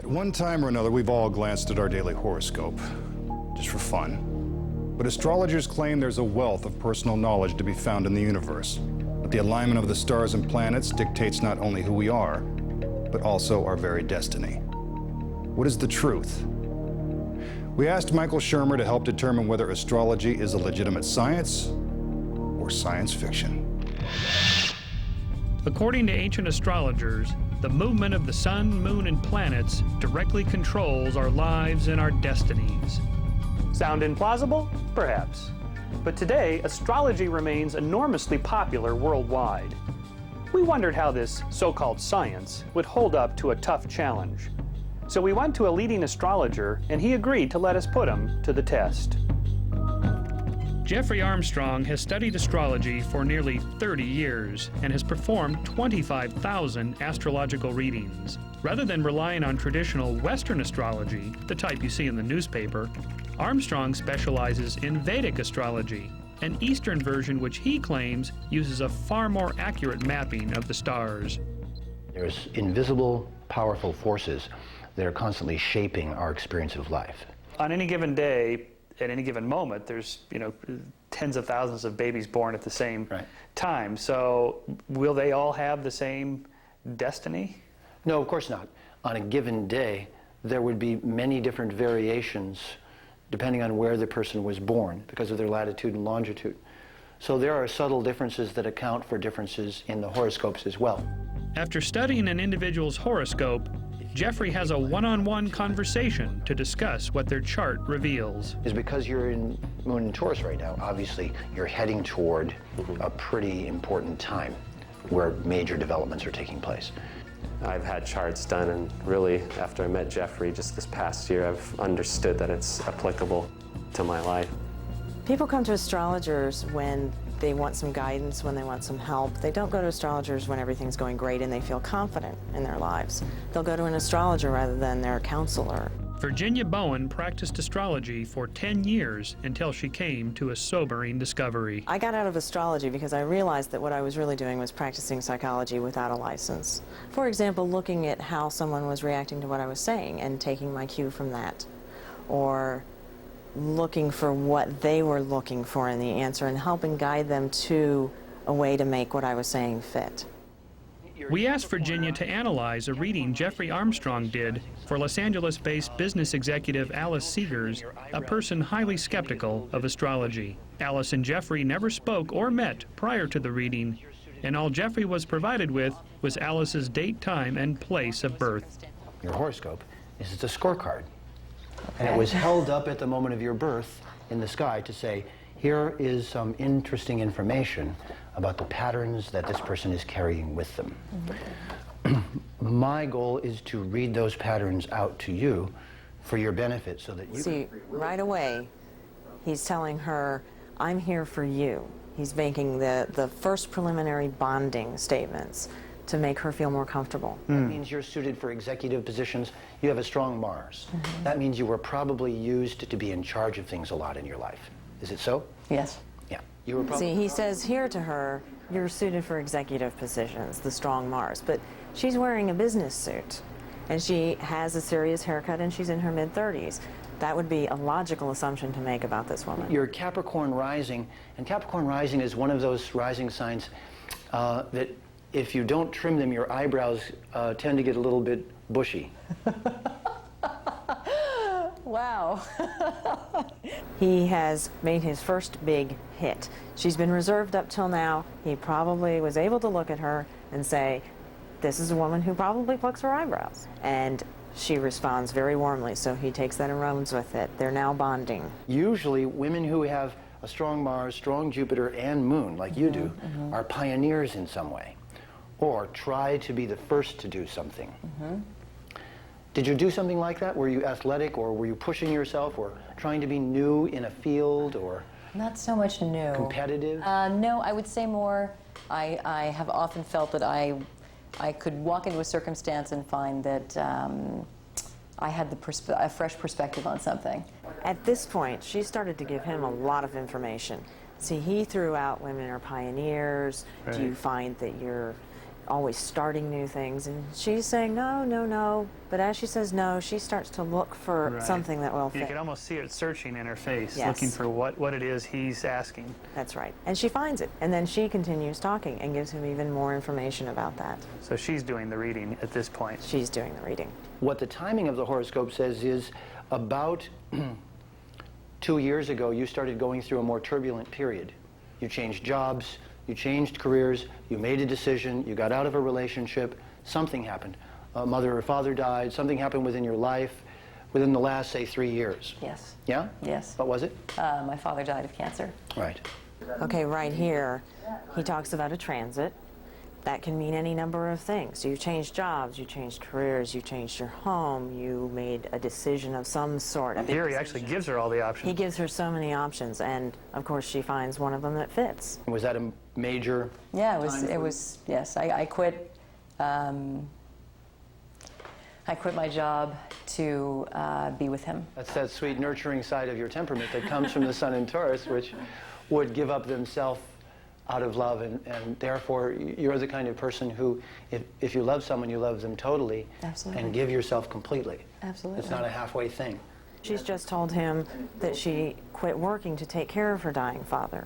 one time or another, we've all glanced at our daily horoscope, just for fun. But astrologers claim there's a wealth of personal knowledge to be found in the universe. That the alignment of the stars and planets dictates not only who we are, but also our very destiny. What is the truth? We asked Michael Shermer to help determine whether astrology is a legitimate science or science fiction. According to ancient astrologers, the movement of the sun, moon, and planets directly controls our lives and our destinies. Sound implausible? Perhaps. But today, astrology remains enormously popular worldwide. We wondered how this so-called science would hold up to a tough challenge. So we went to a leading astrologer, and he agreed to let us put him to the test. Jeffrey Armstrong has studied astrology for nearly 30 years and has performed 25,000 astrological readings. Rather than relying on traditional Western astrology, the type you see in the newspaper, Armstrong specializes in Vedic astrology, an Eastern version which he claims uses a far more accurate mapping of the stars. There's invisible, powerful forces that are constantly shaping our experience of life. On any given day, at any given moment, there's, tens of thousands of babies born at the same time. So will they all have the same destiny? No, of course not. On a given day, there would be many different variations depending on where the person was born because of their latitude and longitude. So there are subtle differences that account for differences in the horoscopes as well. After studying an individual's horoscope, Jeffrey has a one-on-one conversation to discuss what their chart reveals. Is because you're in Moon in Taurus right now, obviously you're heading toward a pretty important time where major developments are taking place. I've had charts done, and really, after I met Jeffrey just this past year, I've understood that it's applicable to my life. People come to astrologers when they want some guidance, when they want some help. They don't go to astrologers when everything's going great and they feel confident in their lives. They'll go to an astrologer rather than their counselor. Virginia Bowen practiced astrology for 10 years until she came to a sobering discovery. I got out of astrology because I realized that what I was really doing was practicing psychology without a license. For example, looking at how someone was reacting to what I was saying and taking my cue from that. Or looking for what they were looking for in the answer and helping guide them to a way to make what I was saying fit. We asked Virginia to analyze a reading Jeffrey Armstrong did for Los Angeles-based business executive Alice Seegers, a person highly skeptical of astrology. Alice and Jeffrey never spoke or met prior to the reading, and all Jeffrey was provided with was Alice's date, time, and place of birth. Your horoscope is a scorecard. And it was held up at the moment of your birth in the sky to say, here is some interesting information about the patterns that this person is carrying with them. My goal is to read those patterns out to you for your benefit so that you see, right away, he's telling her, I'm here for you. He's making the first preliminary bonding statements to make her feel more comfortable. That means you're suited for executive positions. You have a strong Mars. That means you were probably used to be in charge of things a lot in your life. Is it so? Yes. Yeah. You were probably... See, he says here to her, you're suited for executive positions, the strong Mars, but she's wearing a business suit, and she has a serious haircut, and she's in her mid-30s. That would be a logical assumption to make about this woman. You're Capricorn rising, and Capricorn rising is one of those rising signs that if you don't trim them, your eyebrows tend to get a little bit bushy. Wow. He has made his first big hit. She's been reserved up till now. He probably was able to look at her and say, this is a woman who probably plucks her eyebrows. And she responds very warmly, so he takes that and runs with it. They're now bonding. Usually, women who have a strong Mars, strong Jupiter, and Moon, like you do, are pioneers in some way, or try to be the first to do something. Did you do something like that? Were you athletic, or were you pushing yourself, or trying to be new in a field, or not so much new. Competitive? No, I would say more. I have often felt that I could walk into a circumstance and find that I had a fresh perspective on something. At this point, she started to give him a lot of information. See, he threw out women are pioneers. Right. Do you find that you're always starting new things, and she's saying no, no, no. But as she says no, she starts to look for something that will fit. You can almost see it searching in her face, Yes. looking for what it is he's asking. That's right. And she finds it, and then she continues talking and gives him even more information about that. So she's doing the reading at this point. She's doing the reading. What the timing of the horoscope says is about 2 years ago, you started going through a more turbulent period. You changed jobs, you changed careers, you made a decision, you got out of a relationship, something happened. A mother or father died, something happened within your life within the last, say, 3 years. Yes. Yeah? Yes. What was it? My father died of cancer. Right. Okay, right here, he talks about a transit. That can mean any number of things. You changed jobs, you changed careers, you changed your home, you made a decision of some sort. Here he actually gives her all the options. He gives her so many options, and of course she finds one of them that fits. Was that a major? Yeah, it was, yes. I quit, I quit my job to be with him. That's that sweet nurturing side of your temperament that comes from the sun in Taurus, which would give up themselves out of love, and therefore you're the kind of person who, if you love someone, you love them totally. Absolutely. And give yourself completely. Absolutely. It's not a halfway thing. She's just told him that she quit working to take care of her dying father.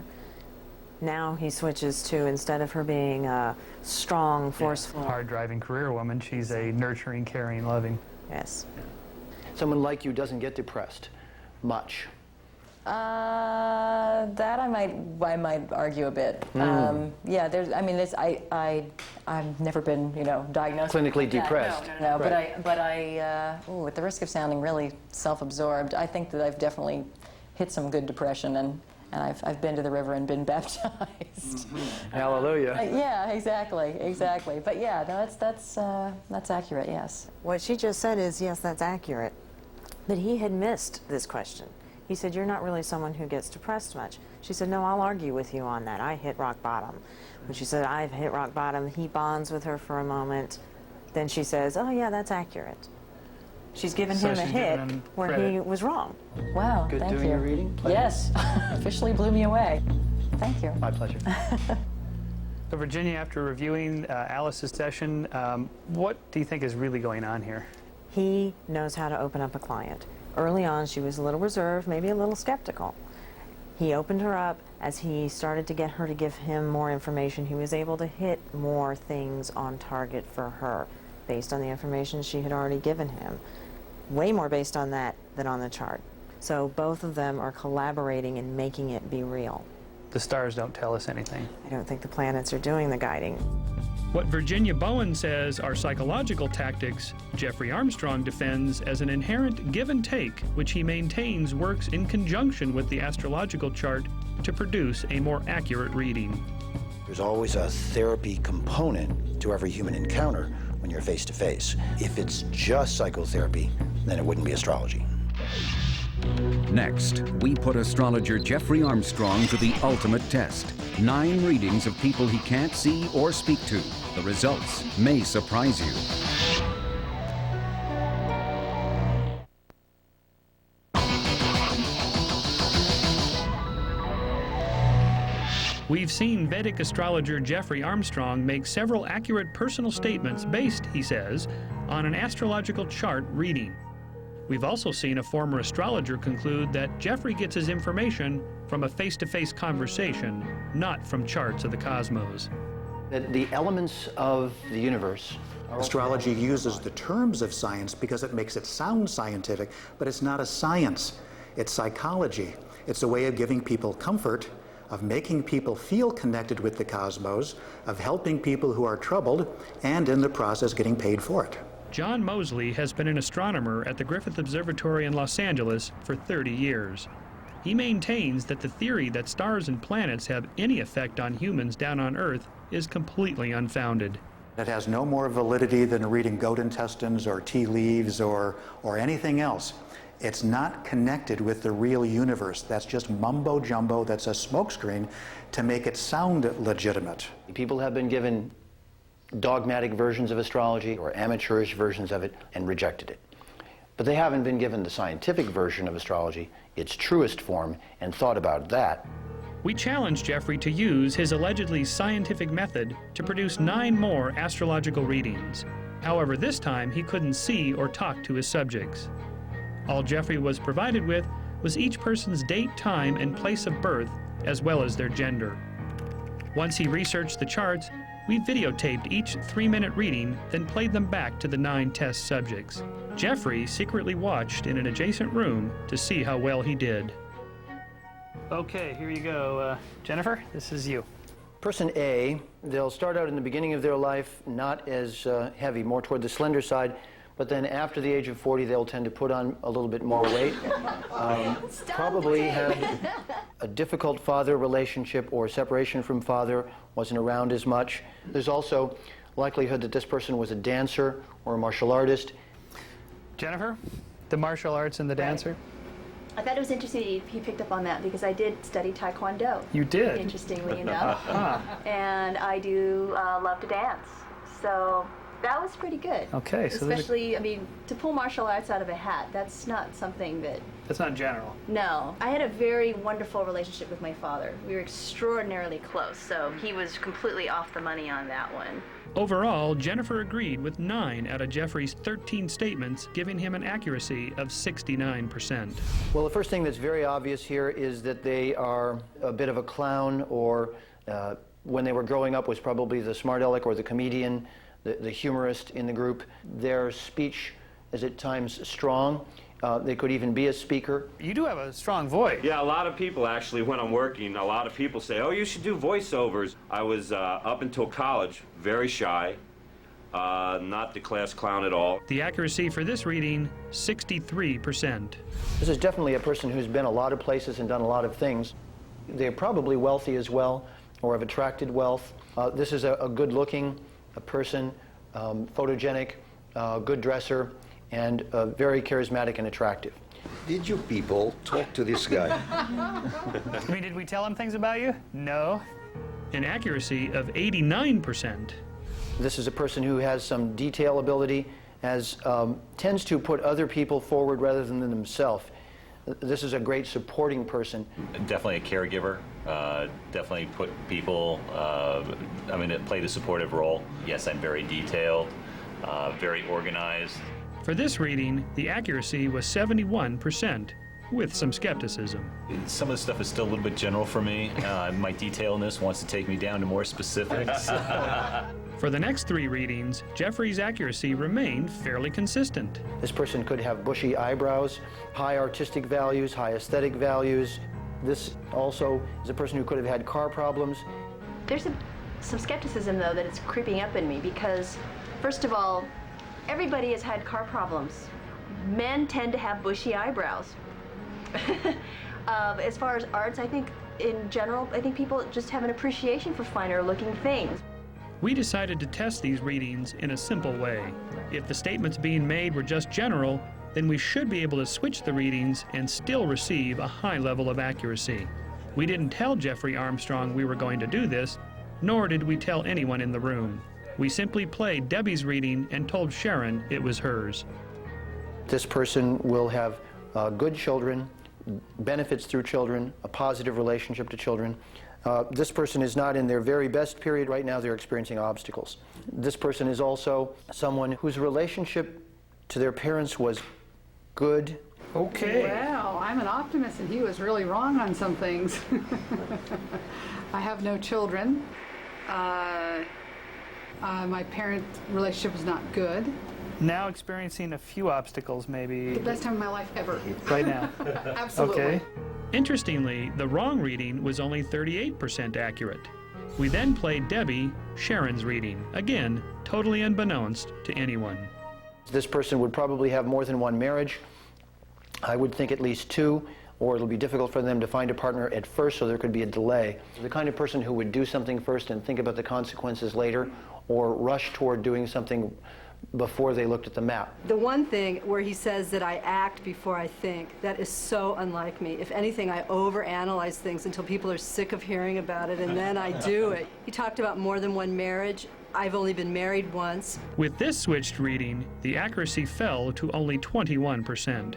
Now he switches to, instead of her being a strong, forceful... Hard-driving career woman, she's a nurturing, caring, loving. Yes. Someone like you doesn't get depressed much. That I might argue a bit. Yeah, I've never been, diagnosed Clinically depressed. No, Right. but I, at the risk of sounding really self-absorbed, I think that I've definitely hit some good depression, and I've been to the river and been baptized. Hallelujah. Yeah, exactly. But yeah, no, that's accurate. Yes. What she just said is, yes, that's accurate. But he had missed this question. He said, you're not really someone who gets depressed much. She said, no, I'll argue with you on that. I hit rock bottom. When she said, I've hit rock bottom, he bonds with her for a moment. Then she says, oh, yeah, that's accurate. She's given him a hit where he was wrong. Wow, Good thank doing you. your reading? Pleasure. Yes, officially blew me away. Thank you. My pleasure. So Virginia, after reviewing Alice's session, what do you think is really going on here? He knows how to open up a client. Early on, she was a little reserved, maybe a little skeptical. He opened her up. As he started to get her to give him more information, he was able to hit more things on target for her based on the information she had already given him. Way more based on that than on the chart. So both of them are collaborating and making it be real. The stars don't tell us anything. I don't think the planets are doing the guiding. What Virginia Bowen says are psychological tactics, Jeffrey Armstrong defends as an inherent give and take, which he maintains works in conjunction with the astrological chart to produce a more accurate reading. There's always a therapy component to every human encounter when you're face to face. If it's just psychotherapy, then it wouldn't be astrology. Next, we put astrologer Jeffrey Armstrong to the ultimate test. 9 readings of people he can't see or speak to. The results may surprise you. We've seen Vedic astrologer Jeffrey Armstrong make several accurate personal statements based, he says, on an astrological chart reading. We've also seen a former astrologer conclude that Jeffrey gets his information from a face-to-face conversation, not from charts of the cosmos. That the elements of the universe are Astrology uses the terms of science because it makes it sound scientific, but it's not a science. It's psychology. It's a way of giving people comfort, of making people feel connected with the cosmos, of helping people who are troubled, and in the process getting paid for it. John Mosley has been an astronomer at the Griffith Observatory in Los Angeles for 30 years. He maintains that the theory that stars and planets have any effect on humans down on Earth is completely unfounded. It has no more validity than reading goat intestines or tea leaves or anything else. It's not connected with the real universe. That's just mumbo jumbo. That's a smokescreen to make it sound legitimate. People have been given dogmatic versions of astrology or amateurish versions of it and rejected it. But they haven't been given the scientific version of astrology, its truest form, and thought about that. We challenged Jeffrey to use his allegedly scientific method to produce 9 more astrological readings. However, this time he couldn't see or talk to his subjects. All Jeffrey was provided with was each person's date, time, and place of birth, as well as their gender. Once he researched the charts, we videotaped each 3-minute reading, then played them back to the 9 test subjects. Jeffrey secretly watched in an adjacent room to see how well he did. Okay, here you go. Jennifer, this is you. Person A, they'll start out in the beginning of their life not as heavy, more toward the slender side, but then after the age of 40, they'll tend to put on a little bit more weight. Probably had a difficult father relationship or separation from father, wasn't around as much. There's also likelihood that this person was a dancer or a martial artist. Jennifer, the martial arts and the dancer? I thought it was interesting he picked up on that because I did study Taekwondo. You did? Interestingly enough. And I do love to dance. So that was pretty good. Okay. So especially, I mean, to pull martial arts out of a hat, that's not something that... That's not general. No. I had a very wonderful relationship with my father. We were extraordinarily close, so he was completely off the money on that one. Overall, Jennifer agreed with 9 out of Jeffrey's 13 statements, giving him an accuracy of 69%. Well, the first thing that's very obvious here is that they are a bit of a clown, or when they were growing up was probably the smart aleck or the comedian, the humorist in the group. Their speech is at times strong. They could even be a speaker. You do have a strong voice. Yeah, a lot of people actually, when I'm working, a lot of people say, oh, you should do voiceovers. I was, up until college, very shy, not the class clown at all. The accuracy for this reading, 63%. This is definitely a person who's been a lot of places and done a lot of things. They're probably wealthy as well, or have attracted wealth. This is a good-looking person, photogenic, good dresser, and very charismatic and attractive. Did you people talk to this guy? I mean, did we tell him things about you? No. An accuracy of 89%. This is a person who has some detail ability, tends to put other people forward rather than themselves. This is a great supporting person. Definitely a caregiver. Definitely put people, it played a supportive role. Yes, I'm very detailed, very organized. For this reading, the accuracy was 71%, with some skepticism. Some of the stuff is still a little bit general for me. My detailedness wants to take me down to more specifics. For the next 3 readings, Jeffrey's accuracy remained fairly consistent. This person could have bushy eyebrows, high artistic values, high aesthetic values. This also is a person who could have had car problems. There's some skepticism, though, that is creeping up in me because, first of all, everybody has had car problems. Men tend to have bushy eyebrows. As far as arts, I think, in general, I think people just have an appreciation for finer-looking things. We decided to test these readings in a simple way. If the statements being made were just general, then we should be able to switch the readings and still receive a high level of accuracy. We didn't tell Jeffrey Armstrong we were going to do this, nor did we tell anyone in the room. We simply played Debbie's reading and told Sharon it was hers. This person will have good children, benefits through children, a positive relationship to children. This person is not in their very best period right now. They're experiencing obstacles. This person is also someone whose relationship to their parents was good. Okay. Well, I'm an optimist, and he was really wrong on some things. I have no children. My parent relationship was not good. Now experiencing a few obstacles, maybe. The best time of my life ever. Right now. Absolutely. Okay. Interestingly, the wrong reading was only 38% accurate. We then played Debbie, Sharon's reading, again, totally unbeknownst to anyone. This person would probably have more than one marriage. I would think at least 2, or it'll be difficult for them to find a partner at first, so there could be a delay. The kind of person who would do something first and think about the consequences later, or rush toward doing something before they looked at the map. The one thing where he says that I act before I think, that is so unlike me. If anything, I overanalyze things until people are sick of hearing about it, and then I do it. He talked about more than one marriage. I've only been married once. With this switched reading, the accuracy fell to only 21%.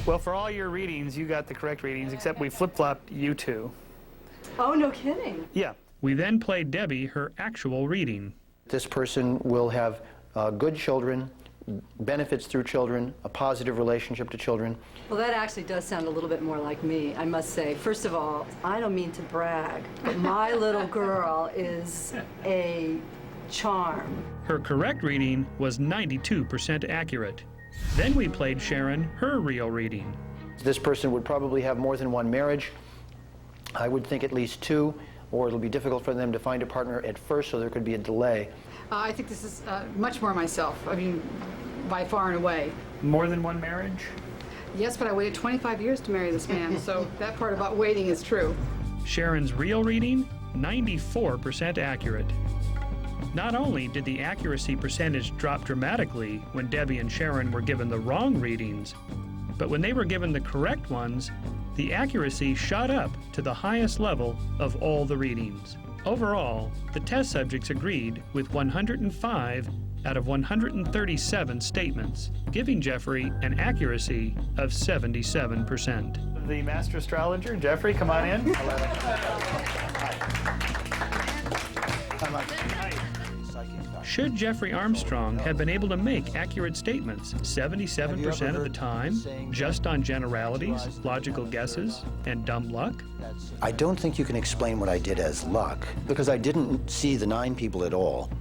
Well, for all your readings, you got the correct readings, except we flip-flopped you 2. Oh, no kidding. Yeah. We then played Debbie her actual reading. This person will have good children, benefits through children, a positive relationship to children. Well, that actually does sound a little bit more like me, I must say. First of all, I don't mean to brag, but my little girl is a charm. Her correct reading was 92% accurate. Then we played Sharon her real reading. This person would probably have more than one marriage. I would think at least two, or it'll be difficult for them to find a partner at first, so there could be a delay. I think this is much more myself. I mean, by far and away. More than one marriage? Yes, but I waited 25 years to marry this man, so that part about waiting is true. Sharon's real reading, 94% accurate. Not only did the accuracy percentage drop dramatically when Debbie and Sharon were given the wrong readings, but when they were given the correct ones, the accuracy shot up to the highest level of all the readings. Overall, the test subjects agreed with 105 out of 137 statements, giving Jeffrey an accuracy of 77%. The master astrologer, Jeffrey, come on in. Should Jeffrey Armstrong have been able to make accurate statements 77% of the time, just on generalities, logical guesses, and dumb luck? I don't think you can explain what I did as luck, because I didn't see the 9 people at all.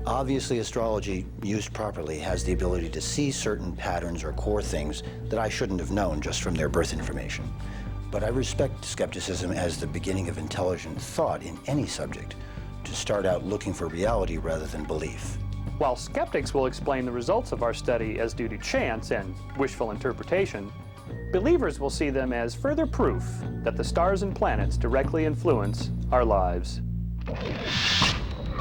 Obviously, astrology, used properly, has the ability to see certain patterns or core things that I shouldn't have known just from their birth information. But I respect skepticism as the beginning of intelligent thought in any subject, to start out looking for reality rather than belief. While skeptics will explain the results of our study as due to chance and wishful interpretation, believers will see them as further proof that the stars and planets directly influence our lives.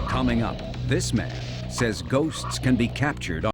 Coming up, this man says ghosts can be captured